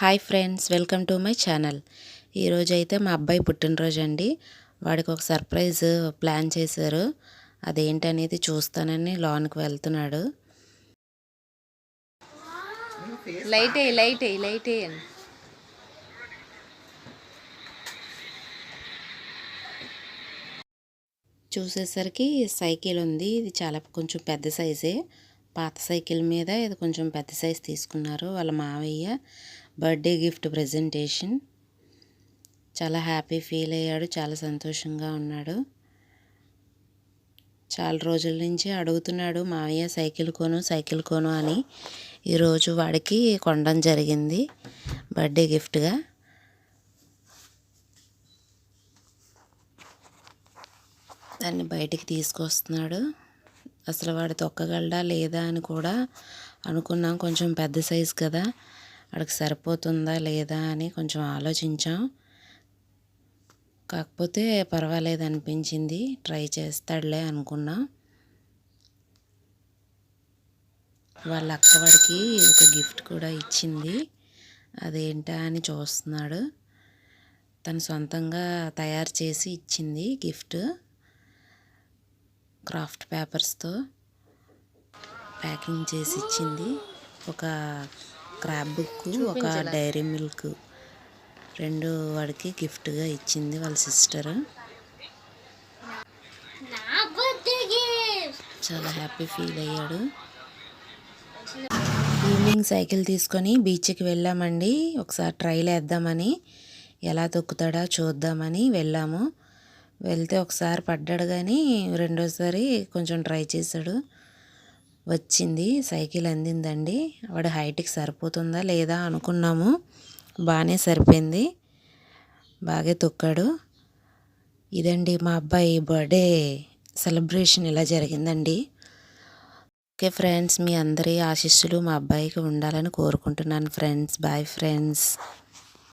Hi friends, welcome to my channel. ఈరోజు అయితే మా అబ్బాయి పుట్టినరోజు అండి. వాడికి ఒక సర్ప్రైజ్ ప్లాన్ చేశారు. అదేంటనేది చూస్తానని లోనికి వెళ్తున్నాడు. లైట్ చూసేసరికి సైకిల్ ఉంది. ఇది చాలా కొంచెం పెద్ద సైజే. పాత సైకిల్ మీద ఇది కొంచెం పెద్ద సైజ్ తీసుకున్నారు. వాళ్ళ మావయ్య బర్త్డే గిఫ్ట్ ప్రజెంటేషన్. చాలా హ్యాపీ ఫీల్ అయ్యాడు, చాలా సంతోషంగా ఉన్నాడు. చాలా రోజుల నుంచి అడుగుతున్నాడు, మావయ్య సైకిల్ కొను అని. ఈరోజు వాడికి కొనడం జరిగింది బర్త్డే గిఫ్ట్గా. దాన్ని బయటికి తీసుకొస్తున్నాడు. అసలు వాడు తొక్కగలడా లేదా అని కూడా అనుకున్నాం. కొంచెం పెద్ద సైజు కదా, వాడికి సరిపోతుందా లేదా అని కొంచెం ఆలోచించాం. కాకపోతే పర్వాలేదు అనిపించింది, ట్రై చేస్తాడులే అనుకున్నా. వాళ్ళ అక్క వాడికి ఒక గిఫ్ట్ కూడా ఇచ్చింది. అదేంటా అని చూస్తున్నాడు. తను సొంతంగా తయారు చేసి ఇచ్చింది గిఫ్ట్. క్రాఫ్ట్ పేపర్స్తో ప్యాకింగ్ చేసి ఇచ్చింది. ఒక స్క్రాప్ బుక్, ఒక డైరీ మిల్క్, రెండు వాడికి గిఫ్ట్గా ఇచ్చింది వాళ్ళ సిస్టర్. చాలా హ్యాపీ ఫీల్ అయ్యాడు. ఈవినింగ్ సైకిల్ తీసుకొని బీచ్కి వెళ్ళామండి. ఒకసారి ట్రైల్ వేద్దామని, ఎలా తొక్కుతాడా చూద్దామని వెళ్ళాము. వెళ్తే ఒకసారి పడ్డాడు, కానీ రెండోసారి కొంచెం ట్రై చేశాడు, వచ్చింది, సైకిల్ అందిందండి. వాడి హైట్కి సరిపోతుందా లేదా అనుకున్నాము. బాగానే సరిపోయింది, బాగా తొక్కాడు. ఇదండి మా అబ్బాయి బర్త్డే సెలబ్రేషన్ ఇలా జరిగిందండి. ఓకే ఫ్రెండ్స్, మీ అందరి ఆశీస్సులు మా అబ్బాయికి ఉండాలని కోరుకుంటున్నాను ఫ్రెండ్స్. Bye friends.